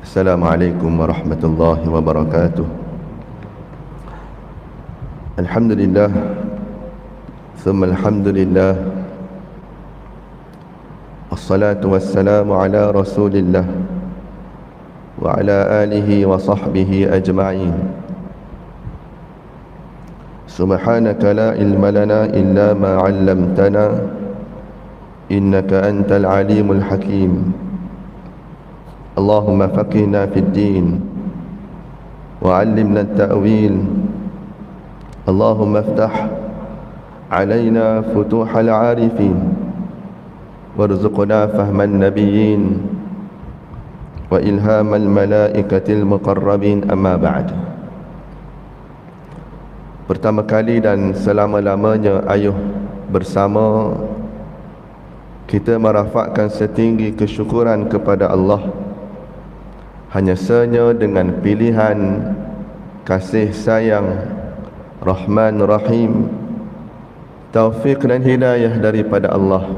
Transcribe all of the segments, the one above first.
Assalamualaikum warahmatullahi wabarakatuh. Alhamdulillah, thumma alhamdulillah, wassalatu wassalamu ala rasulillah wa ala alihi wa sahbihi ajma'in. Subhanaka la ilma lana illa ma 'allamtana innaka antal alimul hakim. Allahumma faqihna fid din wa 'allimna at-ta'wil. Allahumma iftah 'alaina futuhal 'arifin warzuqna fahman nabiyyin wa ilhamal malaikatil muqarrabin, amma ba'd. Pertama kali dan selama-lamanya ayuh bersama kita merafakkan setinggi kesyukuran kepada Allah hanya saja dengan pilihan kasih sayang Rahman Rahim, taufik dan hidayah daripada Allah,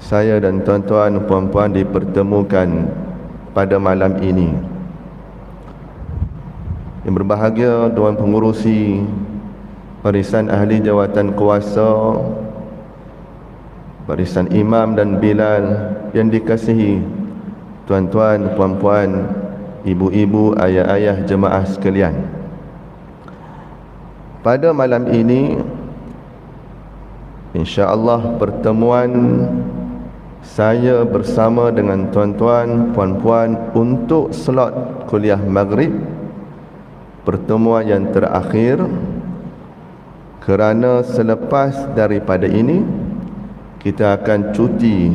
saya dan tuan-tuan puan-puan dipertemukan pada malam ini. Yang berbahagia Dewan Pengurusi Barisan Ahli Jawatan Kuasa, Barisan Imam dan Bilal yang dikasihi tuan-tuan, puan-puan, ibu-ibu, ayah-ayah jemaah sekalian. Pada malam ini insya-Allah pertemuan saya bersama dengan tuan-tuan, puan-puan untuk slot kuliah maghrib, pertemuan yang terakhir, kerana selepas daripada ini kita akan cuti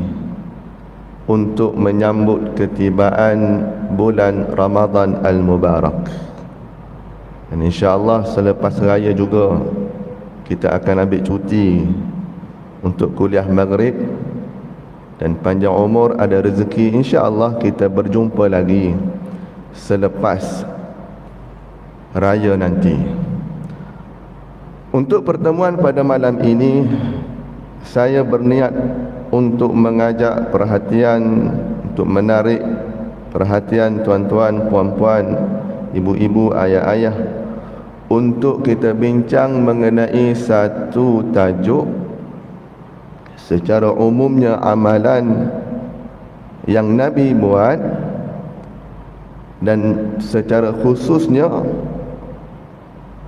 untuk menyambut ketibaan bulan Ramadan Al-Mubarak. Dan insya-Allah selepas raya juga kita akan ambil cuti untuk kuliah maghrib, dan panjang umur ada rezeki, insya-Allah kita berjumpa lagi selepas raya nanti. Untuk pertemuan pada malam ini, saya berniat untuk mengajak perhatian, untuk menarik perhatian tuan-tuan, puan-puan, ibu-ibu, ayah-ayah untuk kita bincang mengenai satu tajuk. Secara umumnya amalan yang Nabi buat, dan secara khususnya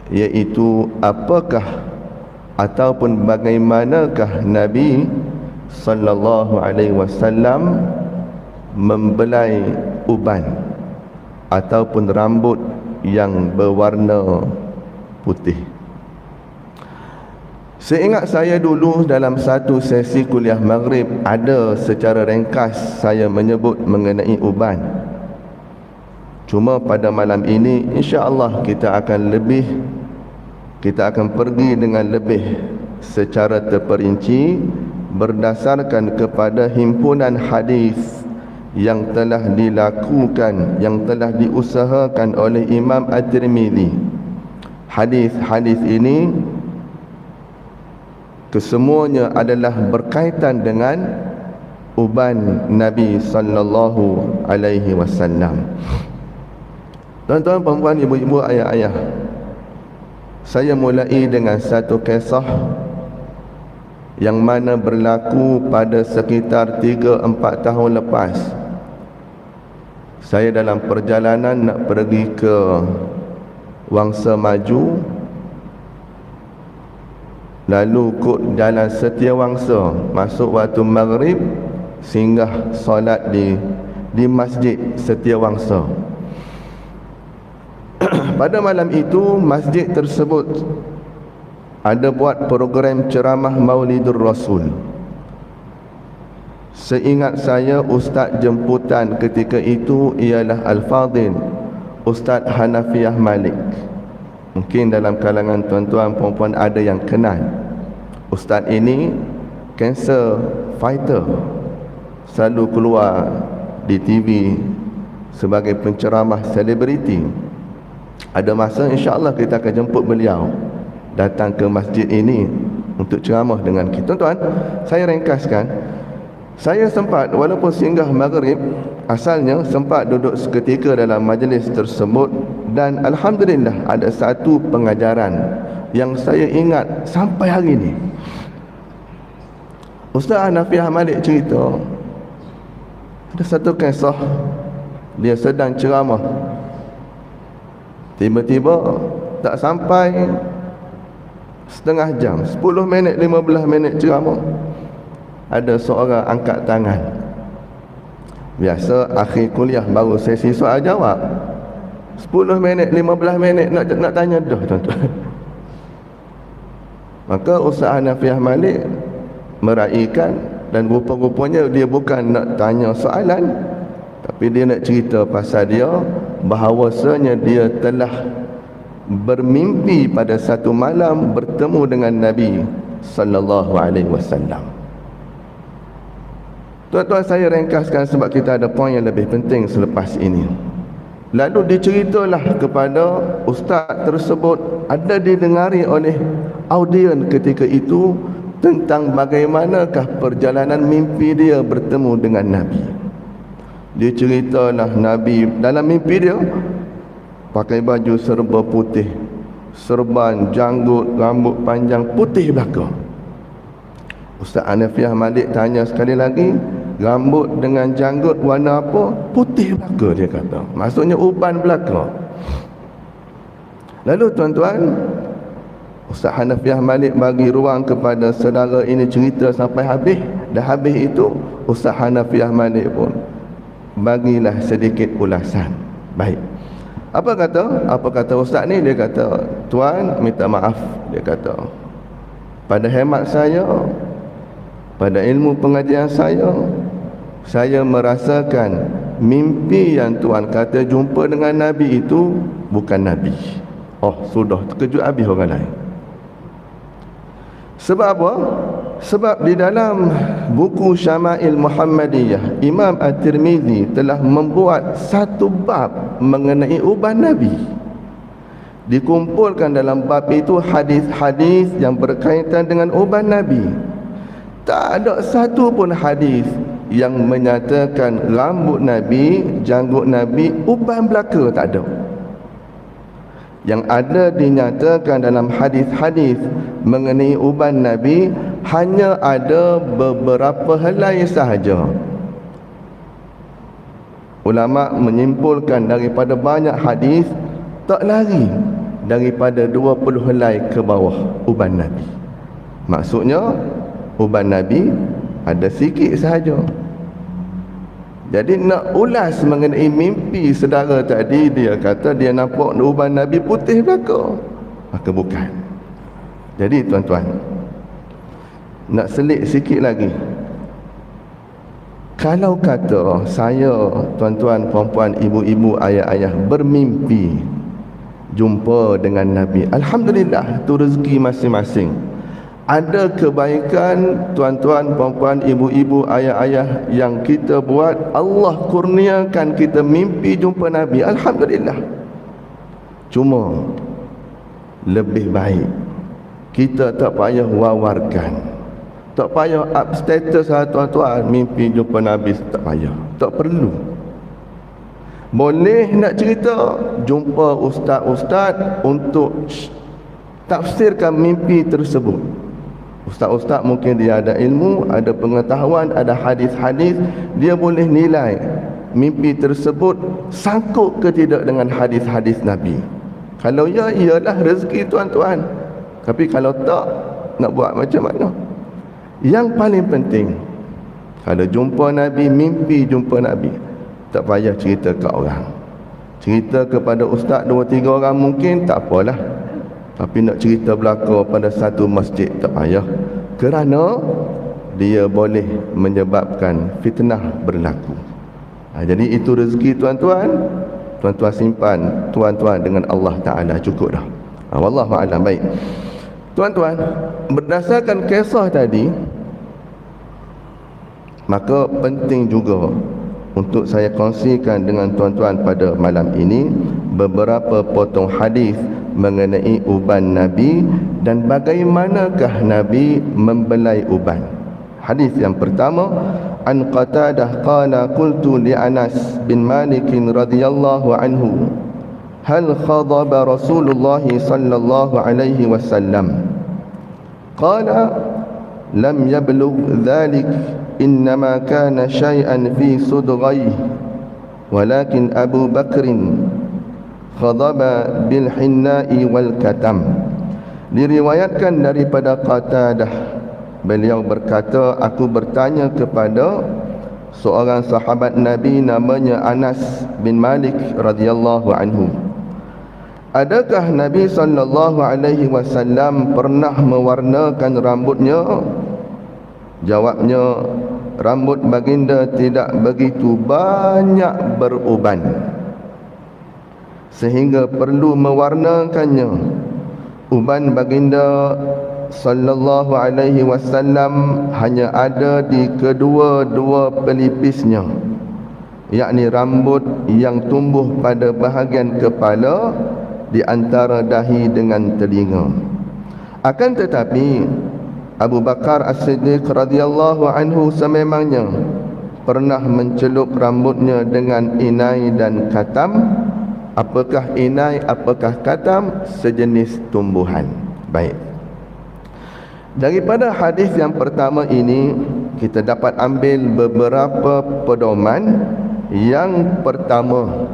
iaitu apakah ataupun bagaimanakah Nabi sallallahu alaihi wasallam membelai uban ataupun rambut yang berwarna putih. Seingat saya dulu dalam satu sesi kuliah maghrib ada secara ringkas saya menyebut mengenai uban. Cuma pada malam ini insya-Allah kita akan pergi dengan lebih secara terperinci berdasarkan kepada himpunan hadis yang telah dilakukan, yang telah diusahakan oleh Imam At-Tirmizi. Hadis-hadis ini kesemuanya adalah berkaitan dengan uban Nabi sallallahu alaihi wasallam. Tuan-tuan, puan-puan, ibu-ibu, ayah-ayah, saya mulai dengan satu kisah yang mana berlaku pada sekitar 3-4 tahun lepas. Saya dalam perjalanan nak pergi ke Wangsa Maju, lalu ikut jalan Setiawangsa, masuk waktu maghrib, singgah solat di masjid Setiawangsa. Pada malam itu masjid tersebut ada buat program ceramah Maulidur Rasul. Seingat saya ustaz jemputan ketika itu ialah Al-Fadhil Ustaz Hanafiah Malik. Mungkin dalam kalangan tuan-tuan puan-puan ada yang kenal. Ustaz ini cancer fighter, selalu keluar di TV sebagai penceramah selebriti. Ada masa insya-Allah kita akan jemput beliau datang ke masjid ini untuk ceramah dengan kita. Tuan-tuan, saya ringkaskan. Saya sempat walaupun singgah maghrib, asalnya sempat duduk seketika dalam majlis tersebut, dan alhamdulillah ada satu pengajaran yang saya ingat sampai hari ini. Ustaz Hanafiah Malik cerita ada satu kisah, dia sedang ceramah, tiba-tiba tak sampai setengah jam, 10 minit 15 minit ceramah, ada seorang angkat tangan. Biasa akhir kuliah baru sesi soal jawab, 10 minit 15 minit nak tanya dah tuan-tuan. Maka Ustaz Hanafiah Malik meraihkan, dan rupa-rupanya dia bukan nak tanya soalan, tapi dia nak cerita pasal dia bahawasanya dia telah bermimpi pada satu malam bertemu dengan Nabi sallallahu alaihi wasallam. Tuan-tuan, saya ringkaskan sebab kita ada poin yang lebih penting selepas ini. Lalu diceritalah kepada ustaz tersebut, ada didengari oleh audien ketika itu, tentang bagaimanakah perjalanan mimpi dia bertemu dengan Nabi. Dia ceritalah Nabi dalam mimpi dia pakai baju serba putih, serban, janggut, rambut panjang putih belaka. Ustaz Hanafiah Malik tanya sekali lagi, rambut dengan janggut warna apa? Putih belaka, dia kata. Maksudnya uban belaka. Lalu tuan-tuan, Ustaz Hanafiah Malik bagi ruang kepada saudara ini cerita sampai habis. Dah habis itu, Ustaz Hanafiah Malik pun bagilah sedikit ulasan. Baik. Apa kata ustaz ni? Dia kata, tuan, minta maaf. Dia kata, pada hemat saya, pada ilmu pengajian saya merasakan mimpi yang tuan kata jumpa dengan Nabi itu bukan Nabi. Oh, sudah terkejut habis orang lain. Sebab apa? Sebab di dalam buku Syama'il Muhammadiyah, Imam At-Tirmizi telah membuat satu bab mengenai uban Nabi. Dikumpulkan dalam bab itu hadis-hadis yang berkaitan dengan uban Nabi. Tak ada satu pun hadis yang menyatakan rambut Nabi, janggut Nabi, uban belaka, tak ada. Yang ada dinyatakan dalam hadis-hadis mengenai uban Nabi hanya ada beberapa helai sahaja. Ulama menyimpulkan daripada banyak hadis tak lari daripada 20 helai ke bawah uban Nabi. Maksudnya uban Nabi ada sikit sahaja. Jadi nak ulas mengenai mimpi saudara tadi, dia kata dia nampak uban Nabi putih belaka, maka bukan. Jadi tuan-tuan, nak selit sikit lagi, kalau kata saya, tuan-tuan, puan-puan, ibu-ibu, ayah-ayah bermimpi jumpa dengan Nabi, alhamdulillah, itu rezeki masing-masing. Ada kebaikan, tuan-tuan, puan-puan, ibu-ibu, ayah-ayah yang kita buat, Allah kurniakan kita mimpi jumpa Nabi, alhamdulillah. Cuma lebih baik kita tak payah wawarkan, tak payah up status tuan-tuan, mimpi jumpa Nabi, tak payah, tak perlu. Boleh nak cerita, jumpa ustaz-ustaz untuk tafsirkan mimpi tersebut. Ustaz-ustaz mungkin dia ada ilmu, ada pengetahuan, ada hadis-hadis, dia boleh nilai mimpi tersebut sangkut ke tidak dengan hadis-hadis Nabi. Kalau ya, ialah rezeki tuan-tuan. Tapi kalau tak, nak buat macam mana? Yang paling penting, kalau jumpa Nabi, mimpi jumpa Nabi, tak payah cerita ke orang. Cerita kepada ustaz 2-3 orang mungkin tak apalah, tapi nak cerita belaka pada satu masjid tak payah, kerana dia boleh menyebabkan fitnah berlaku. Jadi itu rezeki tuan-tuan, tuan-tuan simpan tuan-tuan dengan Allah Ta'ala, cukup dah. Wallahu a'lam. Baik tuan-tuan, berdasarkan kisah tadi, maka penting juga untuk saya kongsikan dengan tuan-tuan pada malam ini beberapa potong hadis mengenai uban Nabi dan bagaimanakah Nabi membelai uban. Hadis yang pertama, an Qatadah qala qultu li Anas bin Malik radhiyallahu anhu, hal khadaba Rasulullah sallallahu alaihi wasallam? Qala lam yablugh dhalik, innama kana syai'an fi sudghayhi, walakin Abu Bakrin khadaba bil hinna'i wal katam. Diriwayatkan daripada Qatadah, beliau berkata, aku bertanya kepada seorang sahabat Nabi namanya Anas bin Malik radhiyallahu anhu, adakah Nabi sallallahu alaihi wasallam pernah mewarnakan rambutnya? Jawabnya, rambut baginda tidak begitu banyak beruban sehingga perlu mewarnakannya. Uban baginda sallallahu alaihi wasallam hanya ada di kedua-dua pelipisnya, yakni rambut yang tumbuh pada bahagian kepala di antara dahi dengan telinga. Akan tetapi Abu Bakar As-Siddiq radhiyallahu anhu sememangnya pernah mencelup rambutnya dengan inai dan katam. Apakah inai, apakah katam? Sejenis tumbuhan. Baik, daripada hadis yang pertama ini kita dapat ambil beberapa pedoman. Yang pertama,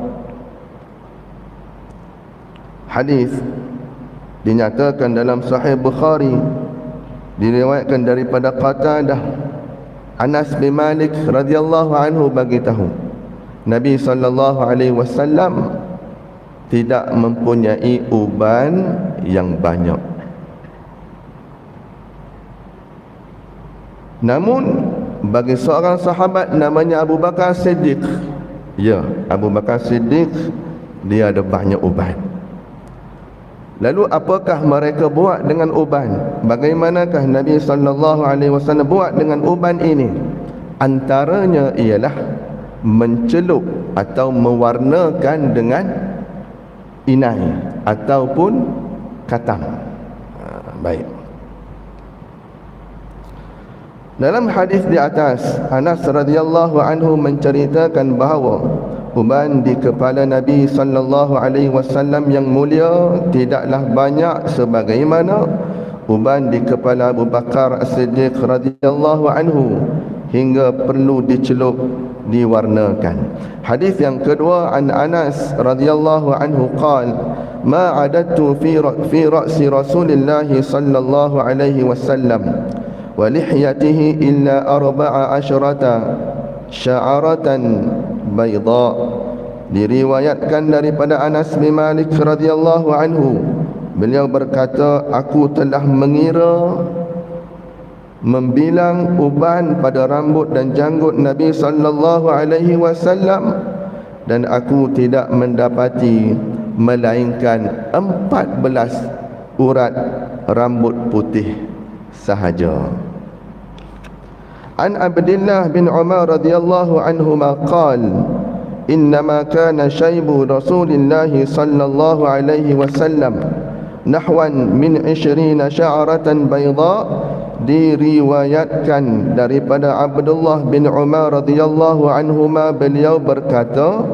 hadis dinyatakan dalam Sahih Bukhari, diriwayatkan daripada Qatadah. Anas bin Malik radhiyallahu anhu bagi tahu, Nabi sallallahu alaihi wasallam tidak mempunyai uban yang banyak. Namun bagi seorang sahabat namanya Abu Bakar Siddiq, ya, Abu Bakar Siddiq, dia ada banyak uban. Lalu apakah mereka buat dengan uban? Bagaimanakah Nabi sallallahu alaihi wasallam buat dengan uban ini? Antaranya ialah mencelup atau mewarnakan dengan inai ataupun katam. Baik. Dalam hadis di atas, Anas radhiyallahu anhu menceritakan bahawa uban di kepala Nabi sallallahu alaihi wasallam yang mulia tidaklah banyak sebagaimana uban di kepala Abu Bakar As-Siddiq radhiyallahu anhu hingga perlu dicelup, diwarnakan. Hadis yang kedua, an Anas radhiyallahu anhu qala ma adattu fi ra'si Rasulillah sallallahu alaihi wasallam wa lihyatihi illa 14 sya'aratan bayda. Diriwayatkan daripada Anas bin Malik radhiyallahu anhu, beliau berkata, aku telah mengira, membilang uban pada rambut dan janggut Nabi sallallahu alaihi wasallam, dan aku tidak mendapati melainkan 14 urat rambut putih sahaja. An Abdullah bin Umar radhiyallahu anhuma qala innama kana shaybu Rasulillah sallallahu alaihi wasallam nahwan min 20 sya'ratan bayda. Diriwayatkan daripada Abdullah bin Umar radhiyallahu anhuma, beliau berkata,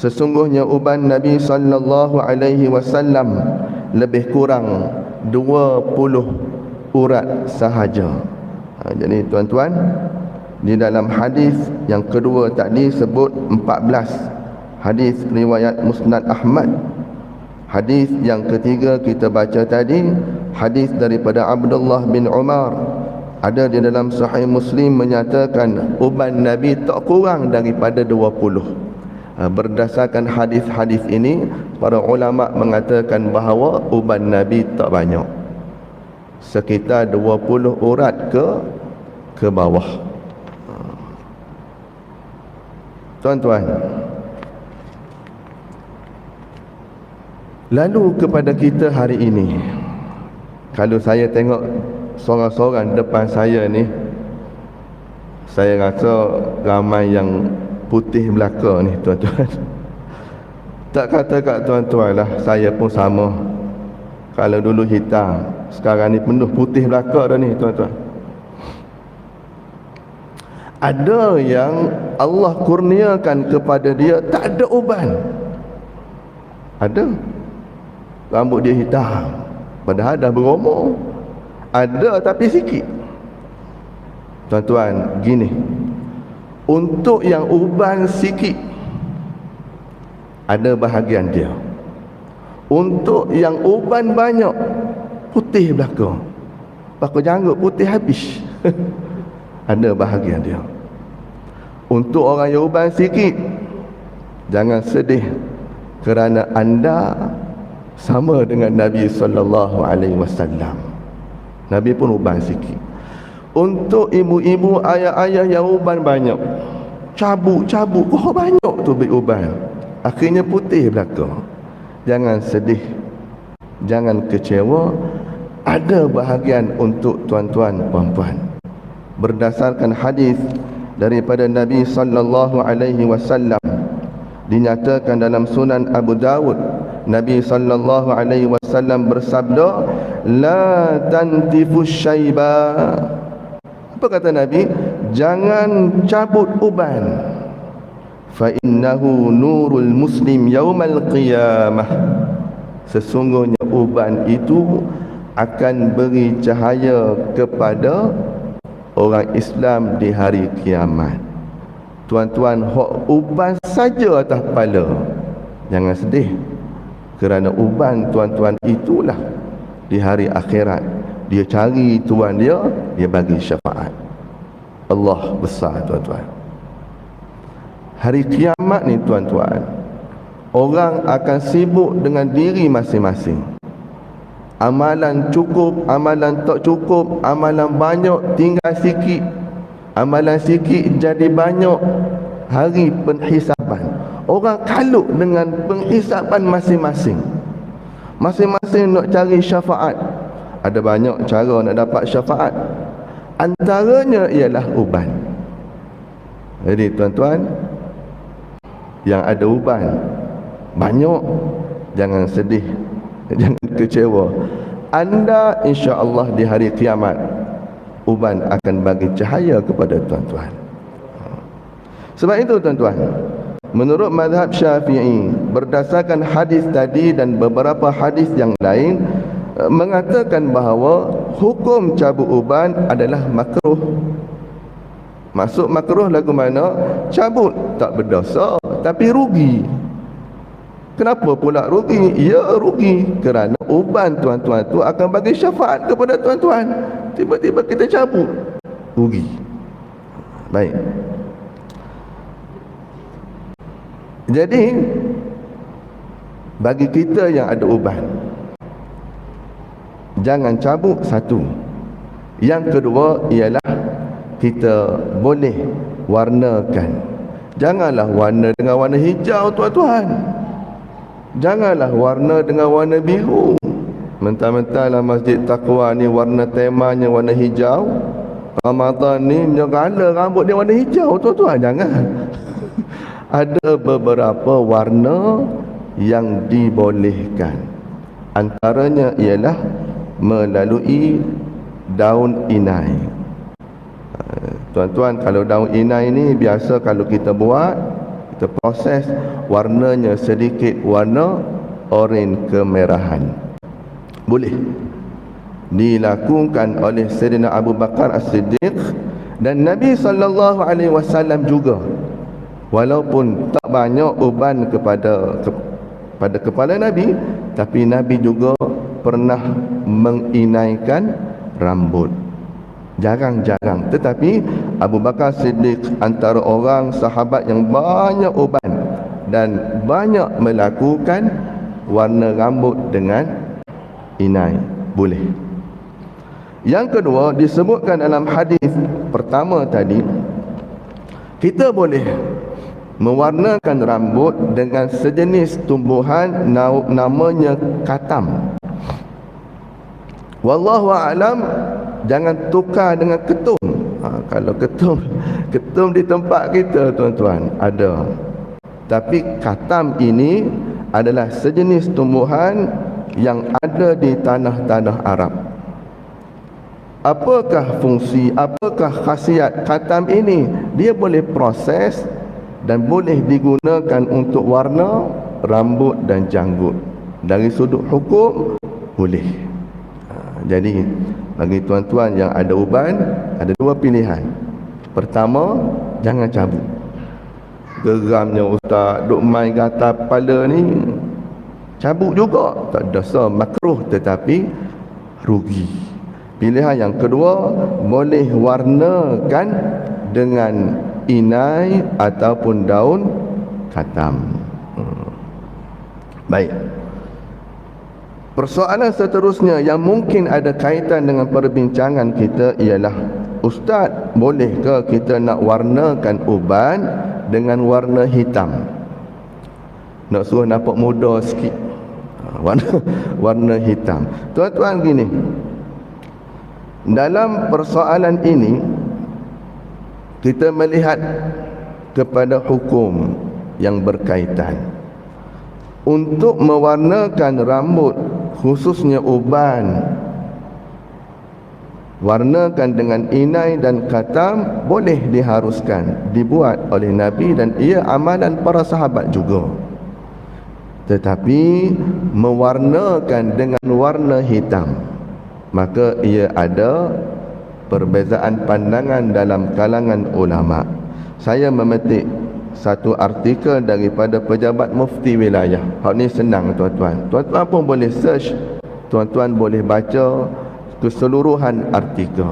sesungguhnya uban Nabi sallallahu alaihi wasallam lebih kurang 20 urat sahaja. Jadi tuan-tuan, di dalam hadis yang kedua tadi sebut 14, hadis riwayat Musnad Ahmad. Hadis yang ketiga kita baca tadi, hadis daripada Abdullah bin Umar, ada di dalam Sahih Muslim menyatakan uban Nabi tak kurang daripada 20. Berdasarkan hadis-hadis ini, para ulama mengatakan bahawa uban Nabi tak banyak, sekitar 20 urat ke bawah. Tuan-tuan, lalu kepada kita hari ini, kalau saya tengok seorang-seorang depan saya ni, saya rasa ramai yang putih belaka ni tuan-tuan. Tak kata kat tuan-tuan lah, saya pun sama. Kalau dulu hitam, sekarang ni penuh putih belaka dah ni tuan-tuan. Ada yang Allah kurniakan kepada dia tak ada uban. Ada. Rambut dia hitam, padahal dah berumur. Ada tapi sikit. Tuan-tuan, gini. Untuk yang uban sikit, ada bahagian dia. Untuk yang uban banyak, putih belakang. Pakai janggut putih habis. Ada bahagian dia. Untuk orang yang uban sikit, jangan sedih, kerana anda sama dengan Nabi SAW. Nabi pun uban sikit. Untuk ibu-ibu, ayah-ayah yang uban banyak, cabuk-cabuk, banyak tu uban, akhirnya putih belakang. Jangan sedih, jangan kecewa. Ada bahagian untuk tuan-tuan puan-puan. Berdasarkan hadis daripada Nabi SAW, dinyatakan dalam Sunan Abu Dawud, Nabi SAW bersabda, la tantifus syaiba. Apa kata Nabi? Jangan cabut uban. Fa innahu nurul muslim yaumal qiyamah. Sesungguhnya uban itu akan beri cahaya kepada orang Islam di hari kiamat. Tuan-tuan, hak uban saja atas kepala, jangan sedih, kerana uban tuan-tuan itulah di hari akhirat dia cari tuan dia bagi syafaat. Allah besar tuan-tuan. Hari kiamat ni tuan-tuan, orang akan sibuk dengan diri masing-masing. Amalan cukup, amalan tak cukup, amalan banyak tinggal sikit, amalan sikit jadi banyak. Hari penghisaban, orang kalut dengan penghisaban masing-masing. Masing-masing nak cari syafaat. Ada banyak cara nak dapat syafaat, antaranya ialah uban. Jadi tuan-tuan yang ada uban banyak, jangan sedih, jangan kecewa. Anda insya-Allah di hari kiamat, uban akan bagi cahaya kepada tuan-tuan. Sebab itu tuan-tuan, menurut mazhab Syafi'i, berdasarkan hadis tadi dan beberapa hadis yang lain, mengatakan bahawa hukum cabut uban adalah makruh. Maksud makruh lagu mana? Cabut tak berdosa, tapi rugi. Kenapa pula rugi? Ya rugi kerana uban tuan-tuan tu akan bagi syafaat kepada tuan-tuan. Tiba-tiba kita cabut, rugi. Baik. Jadi bagi kita yang ada uban, jangan cabut, satu. Yang kedua ialah kita boleh warnakan. Janganlah warna dengan warna hijau tuan-tuan. Janganlah warna dengan warna biru. Mentang-mentang lah Masjid Taqwa ni warna temanya warna hijau, Ramadan ni menyegala rambut dia warna hijau tuan-tuan. Jangan. Ada beberapa warna yang dibolehkan. Antaranya ialah melalui daun inai. Tuan-tuan, kalau daun inai ni biasa kalau kita buat, kita proses, warnanya sedikit warna oranye kemerahan. Boleh dilakukan oleh Sayyidina Abu Bakar As-Siddiq dan Nabi SAW juga. Walaupun tak banyak uban pada kepala Nabi, tapi Nabi juga pernah menginaikan rambut. Jarang-jarang, tetapi Abu Bakar Siddiq antara orang sahabat yang banyak uban dan banyak melakukan warna rambut dengan inai. Boleh. Yang kedua, disebutkan dalam hadis pertama tadi, kita boleh mewarnakan rambut dengan sejenis tumbuhan namanya katam. Wallahu a'lam, jangan tukar dengan ketum. Kalau ketum di tempat kita tuan-tuan ada, tapi katam ini adalah sejenis tumbuhan yang ada di tanah-tanah Arab. apakah fungsi, apakah khasiat khatam ini? Dia boleh proses dan boleh digunakan untuk warna rambut dan janggut. Dari sudut hukum boleh. Jadi bagi tuan-tuan yang ada uban, ada dua pilihan. Pertama, jangan cabut. Geramnya ustaz, duk main gatal kepala ni, cabut juga tak dosa, makruh tetapi rugi. Pilihan yang kedua, boleh warnakan dengan inai ataupun daun khatam. Baik. Persoalan seterusnya yang mungkin ada kaitan dengan perbincangan kita ialah, ustaz, bolehkah kita nak warnakan uban dengan warna hitam? Nak suruh nampak muda sikit, warna hitam. Tuan-tuan, gini, dalam persoalan ini kita melihat kepada hukum yang berkaitan. Untuk mewarnakan rambut, khususnya uban, warnakan dengan inai dan khatam, boleh diharuskan, dibuat oleh Nabi dan ia amalan para sahabat juga. Tetapi mewarnakan dengan warna hitam, maka ia ada perbezaan pandangan dalam kalangan ulama. Saya memetik satu artikel daripada pejabat mufti wilayah. Hal ni senang tuan-tuan. Tuan-tuan pun boleh search, tuan-tuan boleh baca keseluruhan artikel.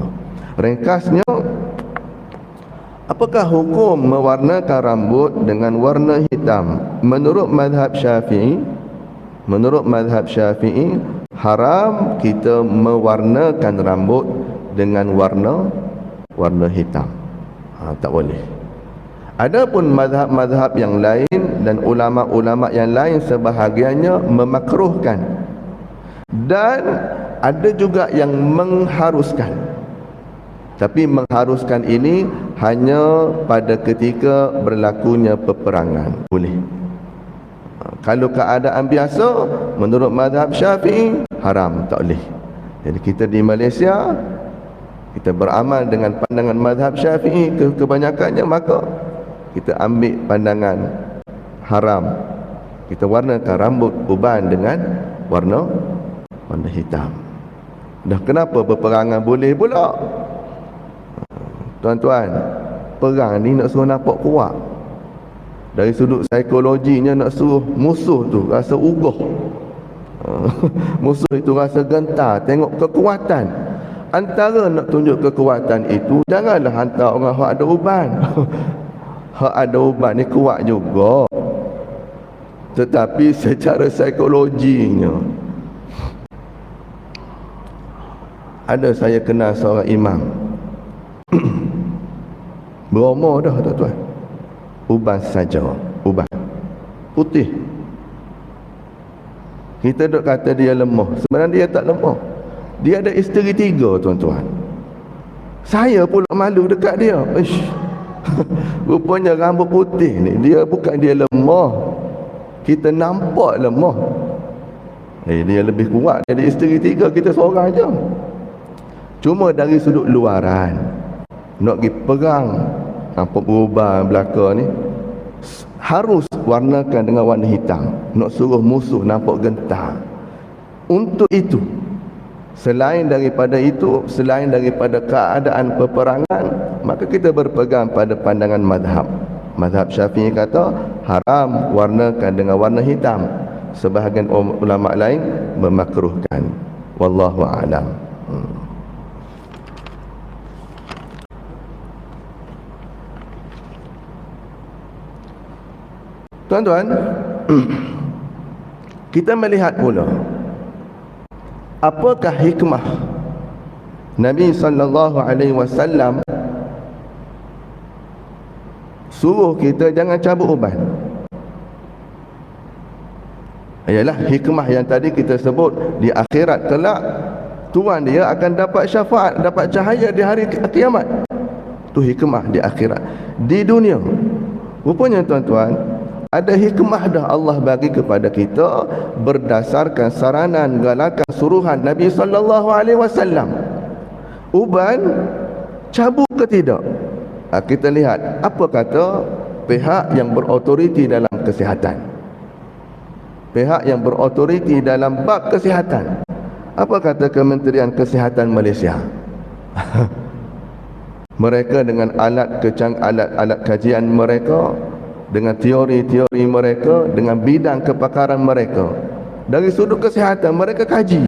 Ringkasnya, apakah hukum mewarnakan rambut dengan warna hitam? Menurut mazhab Syafi'i, haram kita mewarnakan rambut dengan warna hitam. Tak boleh. Adapun mazhab-mazhab yang lain dan ulama-ulama yang lain sebahagiannya memakruhkan, dan ada juga yang mengharuskan. Tapi mengharuskan ini hanya pada ketika berlakunya peperangan. Boleh. Kalau keadaan biasa, menurut mazhab Syafi'i, haram, tak boleh. Jadi kita di Malaysia, kita beramal dengan pandangan mazhab Syafi'i kebanyakannya, maka kita ambil pandangan haram. Kita warnakan rambut uban dengan warna hitam. Dah kenapa berperangan boleh pula? Tuan-tuan, perang ni nak suruh nampak kuat. Dari sudut psikologinya nak suruh musuh tu rasa ugoh. Musuh itu rasa gentar, tengok kekuatan. Antara nak tunjuk kekuatan itu, janganlah hantar orang yang ada uban. Hak ada ubat ni kuat juga, tetapi secara psikologinya. Ada saya kenal seorang imam berumur dah tuan-tuan, uban saja, uban putih. Kita duk kata dia lemah, sebenarnya dia tak lemah. Dia ada isteri 3 tuan-tuan. Saya pula malu dekat dia. Rupanya rambut putih ni, dia bukan dia lemah, kita nampak lemah. Dia lebih kuat dari isteri 3, kita seorang je. Cuma dari sudut luaran, nak pergi perang, nampak berubah belakang ni, harus warnakan dengan warna hitam. Nak suruh musuh nampak gentar. Untuk itu, selain daripada keadaan peperangan, maka kita berpegang pada pandangan mazhab. Mazhab Syafi'i kata haram warnakan dengan warna hitam. Sebahagian ulama lain memakruhkan. Wallahu a'lam. Tuan-tuan, kita melihat pula apakah hikmah Nabi SAW suruh kita jangan cabut uban. Ialah hikmah yang tadi kita sebut, di akhirat kelak tuan dia akan dapat syafaat, dapat cahaya di hari kiamat. Itu hikmah di akhirat. Di dunia, rupanya tuan-tuan, ada hikmah dah Allah bagi kepada kita berdasarkan saranan, galakan, suruhan Nabi SAW. Uban cabut ke tidak? Kita lihat apa kata pihak yang berotoriti dalam kesihatan. Pihak yang berotoriti dalam bab kesihatan. Apa kata Kementerian Kesihatan Malaysia? Mereka dengan alat kajian mereka, dengan teori-teori mereka, dengan bidang kepakaran mereka, dari sudut kesihatan mereka kaji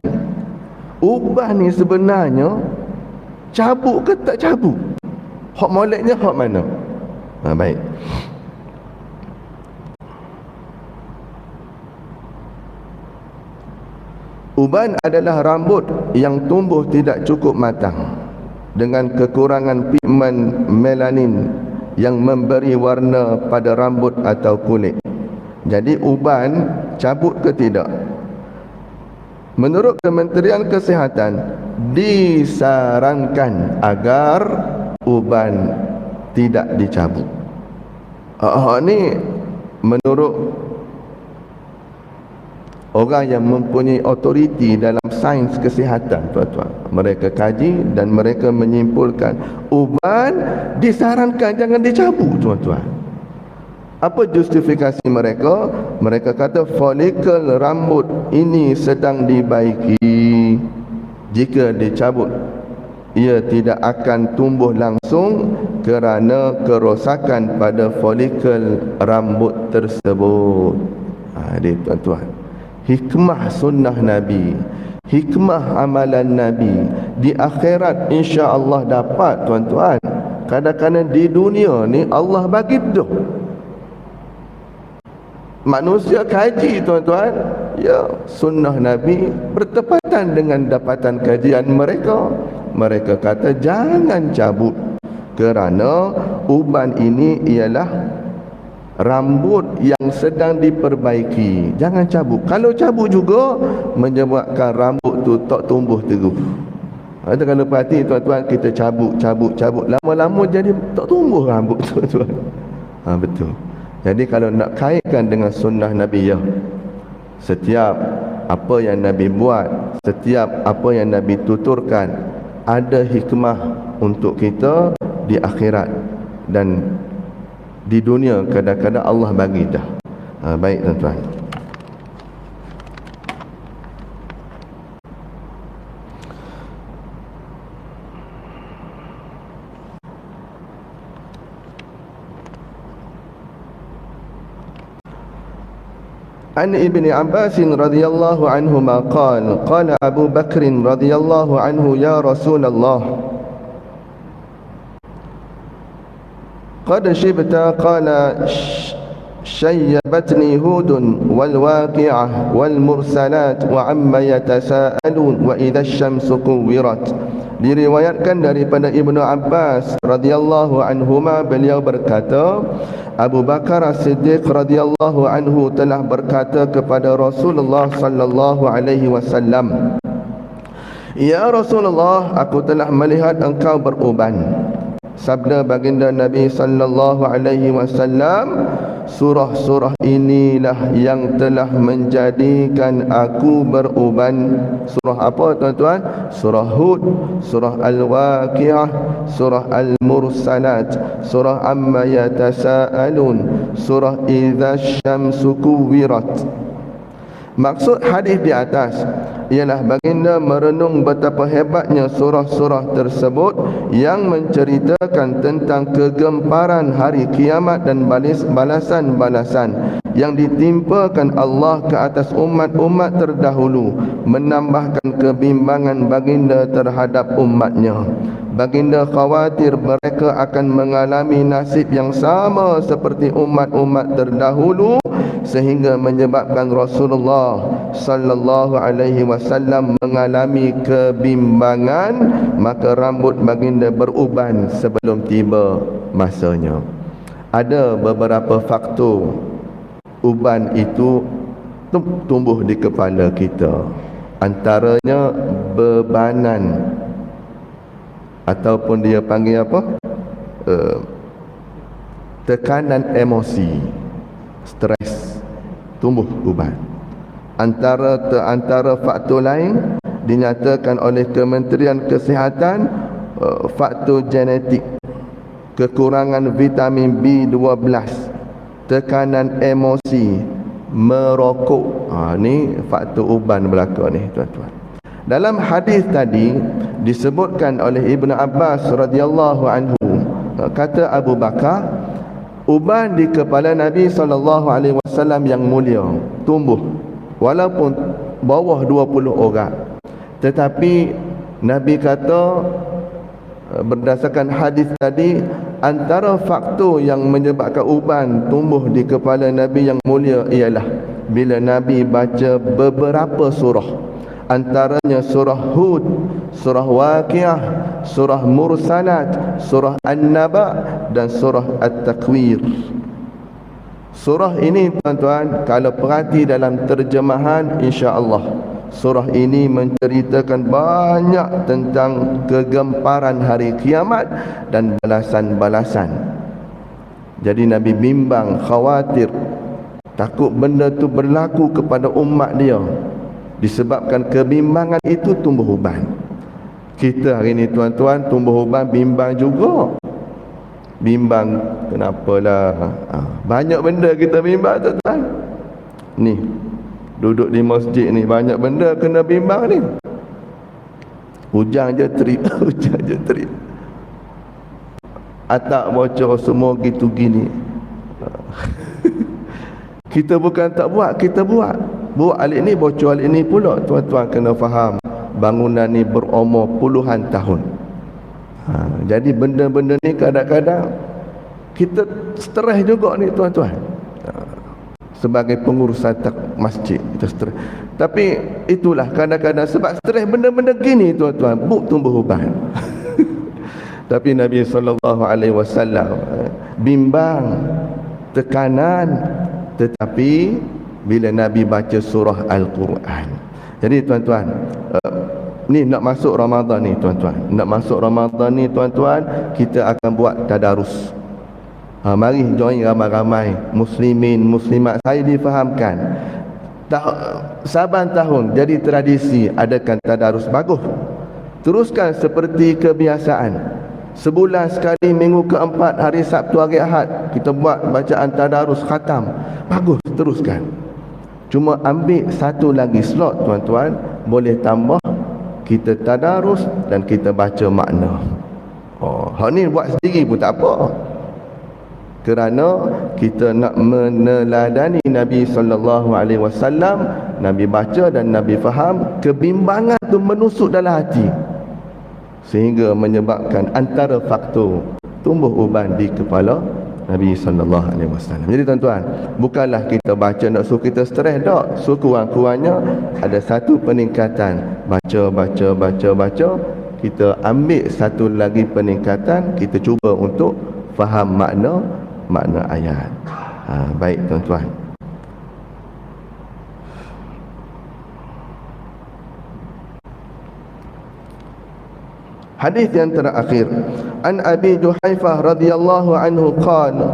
uban ni sebenarnya cabut ke tak cabut, hak moleknya hak mana. Baik. Uban adalah rambut yang tumbuh tidak cukup matang dengan kekurangan pigmen melanin yang memberi warna pada rambut atau kulit. Jadi uban cabut ke tidak? Menurut Kementerian Kesihatan, disarankan agar uban tidak dicabut. Ini menurut orang yang mempunyai otoriti dalam sains kesihatan, tuan-tuan. Mereka kaji dan mereka menyimpulkan uban disarankan jangan dicabut, tuan-tuan. Apa justifikasi mereka? Mereka kata folikel rambut ini sedang dibaiki. Jika dicabut, ia tidak akan tumbuh langsung kerana kerosakan pada folikel rambut tersebut. Ini tuan-tuan, hikmah sunnah Nabi, hikmah amalan Nabi. Di akhirat insya-Allah dapat, tuan-tuan. Kadang-kadang di dunia ni Allah bagi dah. Manusia kaji, tuan-tuan, ya, sunnah Nabi bertepatan dengan dapatan kajian mereka. Mereka kata jangan cabut kerana uban ini ialah rambut yang sedang diperbaiki. Jangan cabut. Kalau cabut juga menyebabkan rambut tu tak tumbuh terus. Ada kalau perhati, tuan-tuan, kita cabut, lama-lama jadi tak tumbuh rambut, tuan-tuan. Betul. Jadi kalau nak kaitkan dengan sunnah Nabi, ya, setiap apa yang Nabi buat, setiap apa yang Nabi tuturkan, ada hikmah untuk kita di akhirat dan di dunia. Kadang-kadang Allah bagi dah. Baik, tuan-tuan. An Ibni Abbas radhiyallahu anhuma qala Abu Bakr radhiyallahu anhu ya Rasulullah qad shibta qala shayyabatni hudun wal waqi'ah wal mursalat wa amma yatasaalun wa idha asy-syamsu kuwirat. Diriwayatkan daripada Ibnu Abbas radhiyallahu anhuma, beliau berkata, Abu Bakar As-Siddiq radhiyallahu anhu telah berkata kepada Rasulullah sallallahu alaihi wasallam, "Ya Rasulullah, aku telah melihat engkau beruban." Sabda baginda Nabi sallallahu alaihi wasallam, surah-surah inilah yang telah menjadikan aku beruban. Surah apa, tuan-tuan? Surah Hud, surah Al-Waqi'ah, surah Al-Mursalat, surah Amma Yatasaalun, surah Idza Syamsu Kuwirat. Maksud hadis di atas ialah baginda merenung betapa hebatnya surah-surah tersebut yang menceritakan tentang kegemparan hari kiamat dan balasan-balasan yang ditimpakan Allah ke atas umat-umat terdahulu, menambahkan kebimbangan baginda terhadap umatnya. Baginda khawatir mereka akan mengalami nasib yang sama seperti umat-umat terdahulu, sehingga menyebabkan Rasulullah sallallahu alaihi wasallam mengalami kebimbangan, maka rambut baginda beruban sebelum tiba masanya. Ada beberapa faktor uban itu tumbuh di kepala kita. Antaranya bebanan, ataupun dia panggil apa? Tekanan emosi, stres, tumbuh uban. Antara faktor lain dinyatakan oleh Kementerian Kesihatan, faktor genetik, kekurangan vitamin B12, tekanan emosi, merokok. Ni faktor uban berlaku ni tuan-tuan. Dalam hadis tadi disebutkan oleh Ibn Abbas radhiyallahu anhu, kata Abu Bakar, uban di kepala Nabi SAW yang mulia tumbuh walaupun bawah 20 orang. Tetapi Nabi kata, berdasarkan hadis tadi, antara faktor yang menyebabkan uban tumbuh di kepala Nabi yang mulia ialah bila Nabi baca beberapa surah, antaranya surah Hud, surah Waqiah, surah Mursalat, surah An-Naba dan surah At-Takwir. Surah ini tuan-tuan, kalau perhati dalam terjemahan, insya-Allah surah ini menceritakan banyak tentang kegemparan hari kiamat dan balasan-balasan. Jadi Nabi bimbang, khawatir, takut benda tu berlaku kepada umat dia. Disebabkan kebimbangan itu tumbuh uban. Kita hari ni tuan-tuan tumbuh uban bimbang juga. Bimbang kenapalah. Banyak benda kita bimbang tuan-tuan. Ni duduk di masjid ni banyak benda kena bimbang ni. Hujan je trip, hujan je trip. Atap bocor semua gitu gini. Kita bukan tak buat, kita buat. Buat alik ni, bocor alik ni pula. Tuan-tuan kena faham, bangunan ni berumur puluhan tahun. Jadi benda-benda ni kadang-kadang kita stres juga ni tuan-tuan. Sebagai pengurusan masjid kita stres. Tapi itulah kadang-kadang sebab stres benda-benda gini tuan-tuan, tumbuh uban. Tapi Nabi SAW bimbang, tekanan, tetapi bila Nabi baca surah Al-Quran. Jadi tuan-tuan, ni nak masuk Ramadan ni tuan-tuan. Nak masuk Ramadan ni tuan-tuan, kita akan buat tadarus. Mari join ramai-ramai muslimin, muslimat. Saya difahamkan saban tahun jadi tradisi adakan tadarus. Bagus, teruskan seperti kebiasaan. Sebulan sekali, minggu keempat, hari Sabtu, hari Ahad, kita buat bacaan tadarus khatam. Bagus, teruskan. Cuma ambil satu lagi slot tuan-tuan, boleh tambah, kita tadarus dan kita baca makna. Hak ni buat sendiri pun tak apa. Kerana kita nak meneladani Nabi SAW. Nabi baca dan Nabi faham, kebimbangan tu menusuk dalam hati sehingga menyebabkan antara faktor tumbuh uban di kepala Nabi SAW. Jadi tuan-tuan, bukanlah kita baca nak suruh kita stres, tak. Suruh kurang-kurangnya ada satu peningkatan. Baca. Kita ambil satu lagi peningkatan, kita cuba untuk faham makna ayat. Baik tuan-tuan. Hadis yang terakhir, an Abi Juhaifah radhiyallahu anhu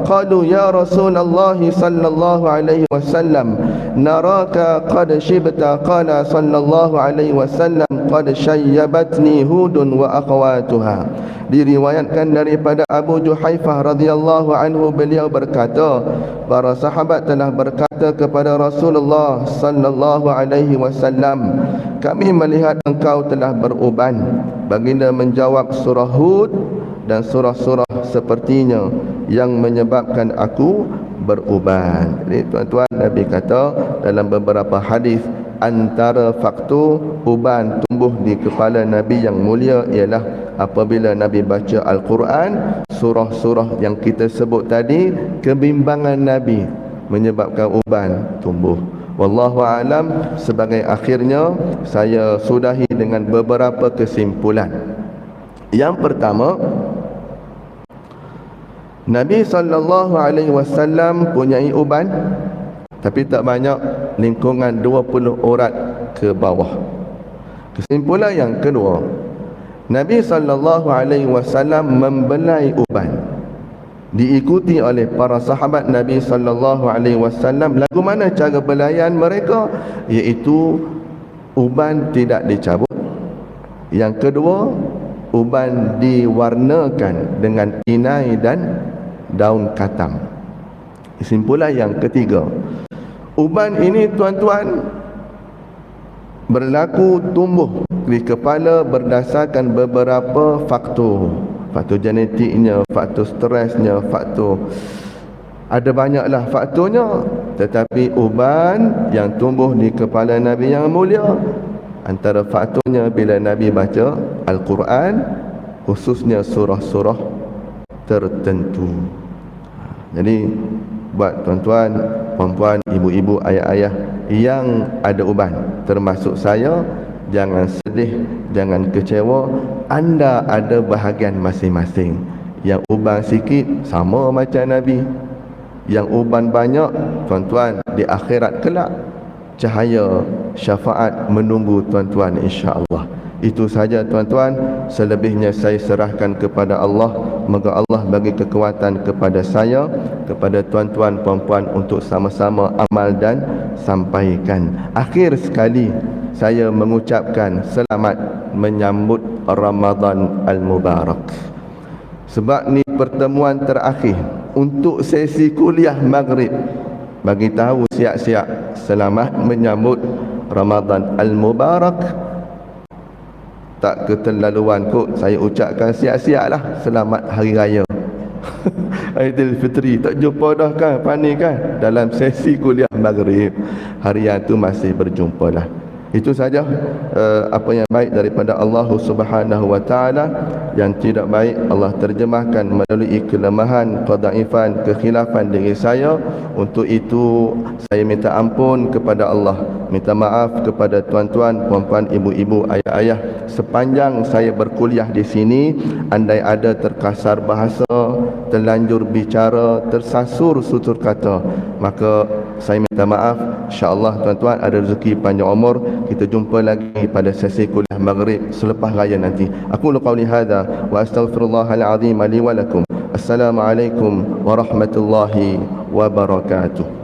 qalu ya Rasulullah sallallahu alaihi wasallam naraka qad shibta, qala sallallahu alaihi wasallam qad shayyabatni Hudun wa akhawatuha. Diriwayatkan daripada Abu Juhaifah radhiyallahu anhu, beliau berkata, para sahabat telah berkata kepada Rasulullah sallallahu alaihi wasallam, kami melihat engkau telah beruban. Baginda menjawab, surah Hud dan surah-surah sepertinya yang menyebabkan aku beruban. Jadi tuan-tuan, Nabi kata dalam beberapa hadis, antara faktor uban tumbuh di kepala Nabi yang mulia ialah apabila Nabi baca Al-Quran, surah-surah yang kita sebut tadi, kebimbangan Nabi menyebabkan uban tumbuh. Wallahu alam. Sebagai akhirnya, saya sudahi dengan beberapa kesimpulan. Yang pertama, Nabi SAW punyai uban, tapi tak banyak, lingkungan 20 orat ke bawah. Kesimpulan yang kedua, Nabi SAW membelai uban, diikuti oleh para sahabat Nabi SAW. Lagu mana cara belayan mereka? Iaitu uban tidak dicabut. Yang kedua, uban diwarnakan dengan inai dan daun katam. Kesimpulan yang ketiga, uban ini tuan-tuan berlaku tumbuh di kepala berdasarkan beberapa faktor. Faktor genetiknya, faktor stresnya, faktor, ada banyaklah faktornya. Tetapi uban yang tumbuh di kepala Nabi yang mulia, antara faktornya bila Nabi baca Al-Quran, khususnya surah-surah tertentu. Jadi buat tuan-tuan, puan-puan, ibu-ibu, ayah-ayah yang ada uban, termasuk saya, jangan sedih, jangan kecewa. Anda ada bahagian masing-masing. Yang uban sikit sama macam Nabi, yang uban banyak, tuan-tuan, di akhirat kelak cahaya syafaat menunggu tuan-tuan, insya-Allah. Itu saja tuan-tuan, selebihnya saya serahkan kepada Allah. Moga Allah bagi kekuatan kepada saya, kepada tuan-tuan puan-puan untuk sama-sama amal dan sampaikan. Akhir sekali saya mengucapkan selamat menyambut Ramadan Al-Mubarak. Sebab ni pertemuan terakhir untuk sesi kuliah maghrib. Bagi tahu siap-siap selamat menyambut Ramadan Al-Mubarak. Tak keterlaluan kot saya ucapkan siap-siap lah selamat hari raya Aidilfitri. Tak jumpa dah kan, panik kan, dalam sesi kuliah maghrib. Harian tu masih berjumpa lah. Itu saja apa yang baik daripada Allah Subhanahu wa taala. Yang tidak baik Allah terjemahkan melalui kelemahan, kedaifan, kekhilafan diri saya. Untuk itu saya minta ampun kepada Allah, minta maaf kepada tuan-tuan, puan-puan, ibu-ibu, ayah-ayah. Sepanjang saya berkuliah di sini, andai ada terkasar bahasa, terlanjur bicara, tersasur tutur kata, maka saya minta maaf. InsyaAllah tuan-tuan ada rezeki panjang umur. Kita jumpa lagi pada sesi kuliah maghrib selepas raya nanti. Aku qauli hadza wa astaghfirullahal azim li wa lakum. Assalamualaikum warahmatullahi wabarakatuh.